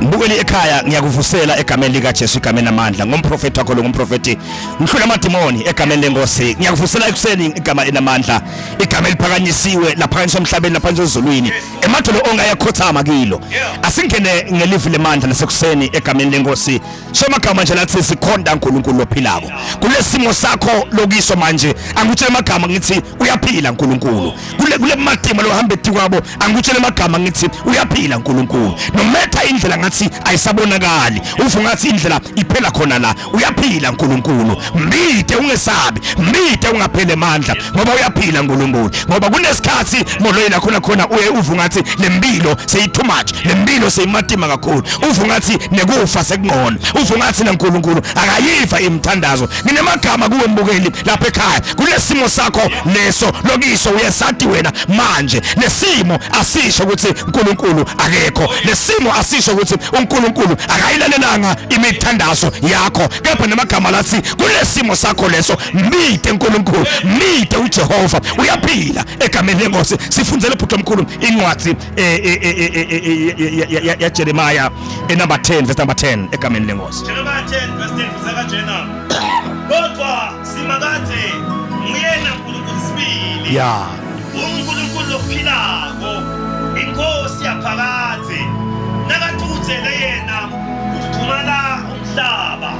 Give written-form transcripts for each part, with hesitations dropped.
Mbukeli ekhaya ngiyakuvusela egameni lika Jesu igameni amandla ngomprofeti wakho lo ngomprofeti ngihlula amadimoni egameni lenkosi ngiyakuvusela ekuseni igama enamandla igama eliphakanyisiwe laphakanyiswa emhlabeni laphansi ezulwini ematholo ongayakhothama kilo asingene ngelivi lemandla nasekuseni egameni lenkosi somagama nje lathi sikhonda uNkulunkulu ophilako kulesimo sakho lokiso manje angutshela amagama ngithi uyaphila uNkulunkulu kule madimo lohambe etikwabo angutshela amagama ngithi uyaphila uNkulunkulu nometha indlela ngathi ayisabonakali ufu ngathi indlela iphela khona la uyaphila uNkulunkulu mbide ungesabi mbide ungaphele amandla ngoba uyaphila uNkulunkulu ngoba kunesikhathi moloyela khona uye uvu ngathi lempilo seyi too much lempilo seyimatima kakhulu uvu ngathi nekufa sekungona uvu ngathi naNkulunkulu akayiva imthandazo nginemagama kuwe mbukeli lapha ekhaya kulesimo sakho leso lokiso uyesathi wena manje lesimo asisho ukuthi uNkulunkulu akekho lesimo asisho ukuthi uNkulunkulu akayilalelanga imithandazo yakho kepha nemagama lathi kulesimo sakho leso mbide uNkulunkulu mbide uJehova uyaphila egameni lenkosi sifundzele phutho omkhulu incwadi ya Jeremiah number 10 verse number 10 egameni lenkosi Jeremiah 10 verse 10 kusaka jena kodwa simakathe nguyena uNkulunkulu sibili uNkulunkulu ophilako inkosi yaphakathe nakathuthele yena ukuthumela umhlaba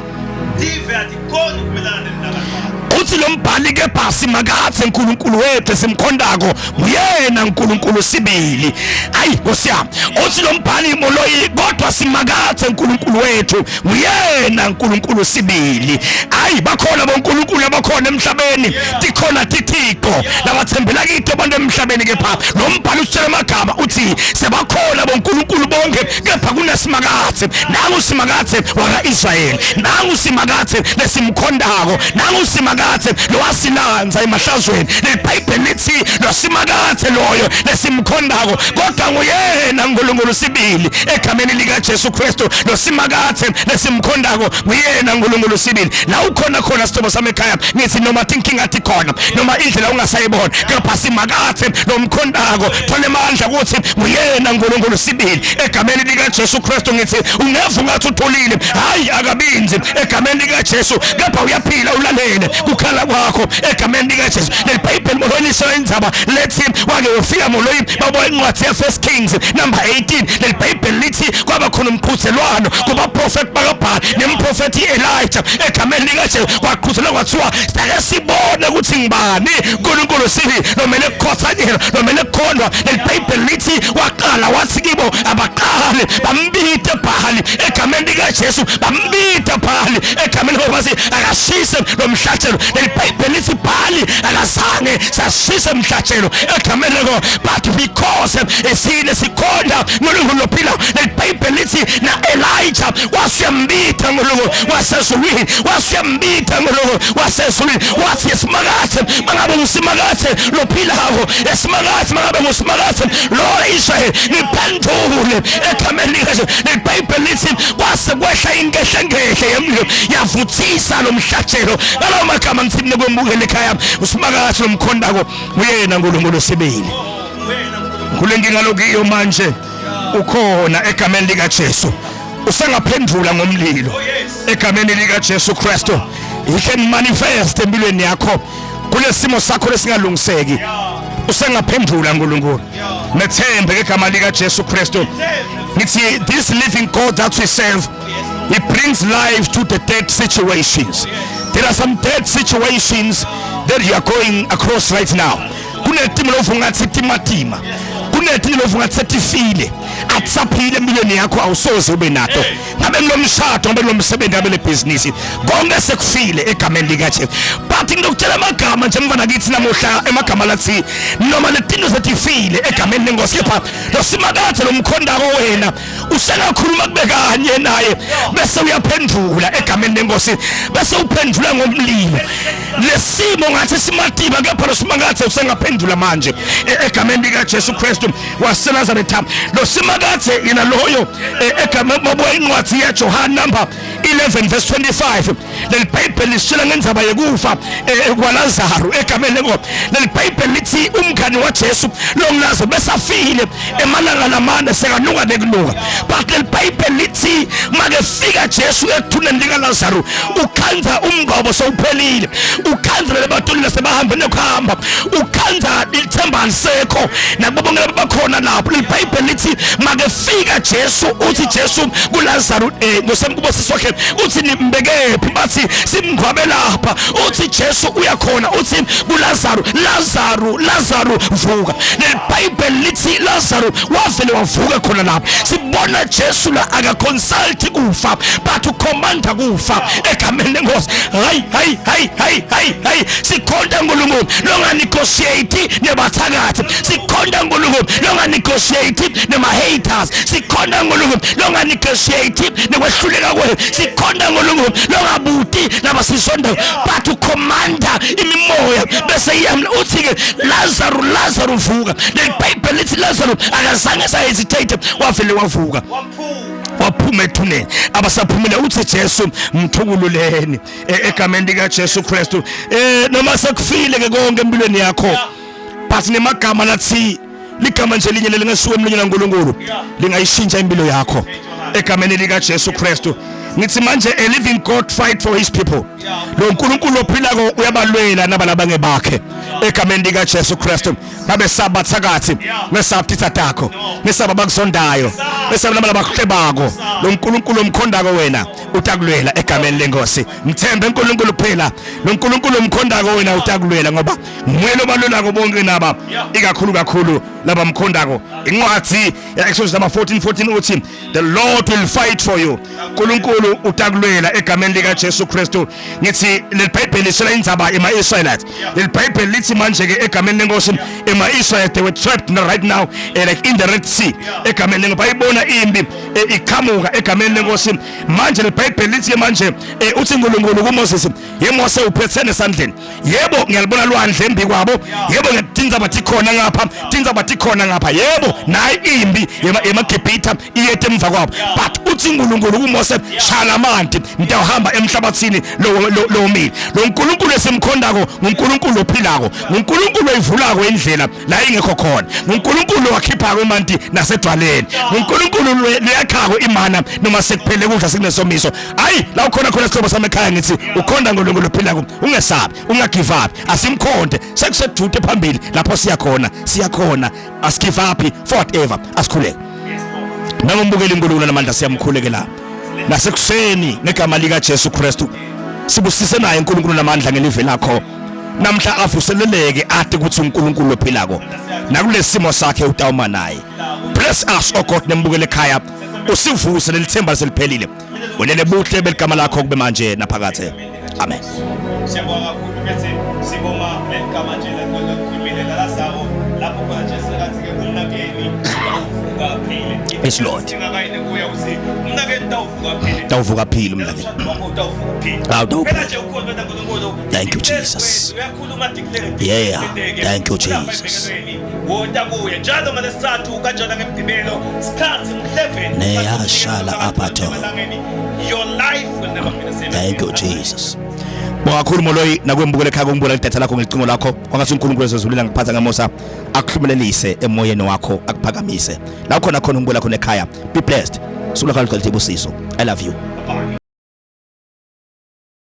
dive atikoni kumelana nabantwana uthi lo mbhali ke bhasi makathe uNkulunkulu wethu simkhondako nguyena uNkulunkulu sibili hayi ngosiyami uthi lo mbhali moloyi kodwa simakathe uNkulunkulu wethu nguyena uNkulunkulu sibili hayi bakhona boNkulunkulu abakhona emhlabeni tikhona tithixo labathembela kithi abantu emhlabeni ke pha lo mbhali utshela amagama uthi sebakhona boNkulunkulu bonke kepha kunesimakathe nangu simakathe wakaIsrayeli nangu simakathe lesimkhondako nangu simakathe lo wasilanza emahlazweni leBhayibheli lithi lo simakathe loyo lesimkhondako kodwa nguyena uNkulunkulu sibili egameni lika Jesu Kristu lo simakathe lesimkhondako nguyena uNkulunkulu sibili la ukhona sithobo sami ekhaya ngithi noma thinking athi khona noma indlela ungasayibona kepha simakathe lo mkhondako thole amandla ukuthi nguyena uNkulunkulu sibili egameni lika Jesu Kristu ngithi ungeva ngathi utholile hayi akabinzi egameni lika Jesu kepha uyaphila ulalele kukhala kwakho egameni lika Jesu leBhayibheli molonisa indzaba lethi wake ufika moloyi babuye incwadi ya First Kings number 18 leBhayibheli lithi kwaba khona umqhudelwano kuba prophet bakaBhali nemprofeti Elijah egameni lika Jesu kwaqhuzelwa kwathiwa sake sibone ukuthi ngibani uNkulunkulu sibili nomele ukukhothanyelwa nomele ukukhondwa leBhayibheli lithi waqala wathi kibo abaqale bambide Bhali egameni lika Jesu bambide Bhali egameni lokuthi akashise lo mhlatshelo leBhayibheli lithi Bhali akazange sashisa umhlatshelo egameni lako but because esine sikhonda uNkulunkulu lophila leBhayibheli lithi na Elijah wasiyambitha uNkulunkulu wasezulwini wasiyambitha uNkulunkulu wasezulwini wathi esimakathe mangabe usimakathe lophilako esimakathe mangabe usimakathe lo Israel niphendule egameni lika Jesu leBhayibheli lithi kwasekwehla inkehlengekhe yemlilo yavuthisa lo mhlatshelo ngalawo magama ngithini kwembukele ekhaya usimakathe lomkhondako uyena uNkulunkulu sibili kulenkinga lokiyo manje ukhona egameni lika Jesu usengaphendula ngomlilo egameni lika Jesu Kristu he can manifest empilweni yakho kulesimo sakho lesingalungiseki usengaphendula uNkulunkulu methembe ngegama lika Jesu Kristu ngithi this living God that we serve he brings life to the dead situations there are some dead situations that you are going across right now kunetimo lofungathi timatima kunetimo lofungathi setifile atsaphile empilweni yakho awusoze ube nato ngabe lomshado ngabe lomsebenzi ngabe lebusiness konke sekufile egameni lika Jesu but ngikutshela amagama nje mfana kithi namuhla emagama lathi noma letinto setifile egameni lenkosi kepha lo simakathe lo mkhondako wena uselakhuluma kube kanye naye bese uyaphendula egameni lenkosi bese uphendula ngomlilo lesimo ngathi simatiba kepha lo simakathe usengaphendula manje egameni lika Jesu Kristu waseNazaretha lo simakathe yena loyo egameni mabuya incwadi ya John number 11 verse 25 leBhayibheli lisitshela ngendaba yekufa kwaLazaro egameni lenkosi leBhayibheli lithi umngani waJesu lo Lazaro besafile emalanga lamane sekanuka nekunuka but leBhayibheli lithi makefika Jesu ekuthuneni lika Lazarus ukhanza umngobo sowuphelile, ukhanza lebatolile sebahamba nokuhamba, ukhanza ithemba alisekho nakubo bonke bakhona lapho. leBhayibheli lithi makefika Jesu, uthi Jesu kuLazarus ngosemkubosisi wakhe uthi nimbekephi, bathi simngcwabe lapha, uthi Jesu uyakhona, uthi kuLazarus Lazarus vuka. leBhayibheli lithi Lazarus wavele wavuka khona lapho. Sibona Jesu la akaconsult kufa but ucommanda kufa egameni lenkosi. hayi sikhonda uNkulunkulu longa negotiate nebathakathi, sikhonda uNkulunkulu longa negotiate nema haters, sikhonda uNkulunkulu longa negotiate nekwehluleka kwethu, sikhonda uNkulunkulu longa buti nabasisonda but ucommanda imimoya bese iyamla uthi ke Lazarus vuka. leBhayibheli lithi Lazarus akazange sayhesitate, wavele wavuka waphuma ethuneni. Abasaphumile uthi Jesu mthukululeni egameni lika Jesu Kristu. Noma sekufile ke konke empilweni yakho but nemagama lathi ligama nje linye lingesuka emlonyeni kaNkulunkulu lingayishintsha impilo yakho egameni lika Jesu Kristu. Ngithi manje a living God fight for his people. Lo uNkulunkulu ophilako uyabalwela nabalaba ngebakhe egameni lika Jesu Kristu. Babe sabathakathi nesabutitha takho nesaba bakusondayo nesaba nabalaba bakuhlebako. Lo uNkulunkulu omkhondako wena utakulwela egameni lenkosi. Mthembe uNkulunkulu phela. Lo uNkulunkulu omkhondako wena utakulwela ngoba nguye lobalulako bonke naba ikakhulu laba mkhondako. Incwadi Exodus 14:14 uthi the Lord will fight for you. uNkulunkulu utakulwela egameni lika Jesu Kristu. Ngithi leBhayibheli sela indzaba ema-Israelites. leBhayibheli lithi manje ke egameni lenkosi ema-Israelites they were trapped right now like in the Red Sea. Egameni lenkosi bayibona impi iqhamuka egameni lenkosi. Manje leBhayibheli lithi manje uthi uNkulunkulu kuMoses, "Yemose uphethene esandleni." Yebo ngiyalibona lwandle embi kwabo. Yebo ngiyatinza bathi khona ngapha, tinza bathi khona ngapha. Yebo nayi impi emaGibhithe iyethe emva kwabo. But uthi uNkulunkulu kuMoses, "Shalamanti ngiyahamba emhlabathini lo mili." Lo uNkulunkulu esemkhondako uNkulunkulu ophilako, uNkulunkulu oyivulako indlela la ingekho khona, uNkulunkulu wakhipha kwemanti nasedwaleni, uNkulunkulu liyakhako imana noma sekuphele kudla sekunesomiso. Hayi la ukhona sihlobo sami ekhaya ngithi ukhonda uNkulunkulu ophilako, ungesabi, ungagive up, asimkhonde sekusedute phambili lapho siyakhona asigive up for whatever, asikhuleke. Nangombukela uNkulunkulu namandla siyamkhulekela nasekuseni negama lika Jesu Kristu. Sibusise naye uNkulunkulu namandla ngelive lakho namhla avuseleleke ade ukuthi uNkulunkulu ophilako nakulesimo sakhe utawuma naye. Bless us oh God nembukele ekhaya, usivuse lelithemba seliphelile. Ulele buhle beligama lakho kube manje naphakathe. Amen. Siyabonga kakhulu bese sibonga legama nje lakhulumile lalasabo lapho manje sikathi ke umnakeni uvuka phile. Yes Lord. Singakayine kuya uthi umnakeni tawuvuka phile. Tawuvuka phile umnakeni. Thank you Jesus. Yeah. Thank you Jesus. Wotabuye njalo ngalesithathu kanjalo ngemgibelo sikhathi 11 neyashala aphatho. Your life will never be the same. Thank you Jesus. Bongakhulu moloyi nakwembukele ekhaya ngibula idatha lakho ngecingo lakho kwangathi uNkulunkulu ezozulila ngikuphatha ngamosa akuhlumelelise emoyeni wakho akuphakamise la khona umbula khona ekhaya. Be blessed. Sula kalukho lithi busiso. I love you.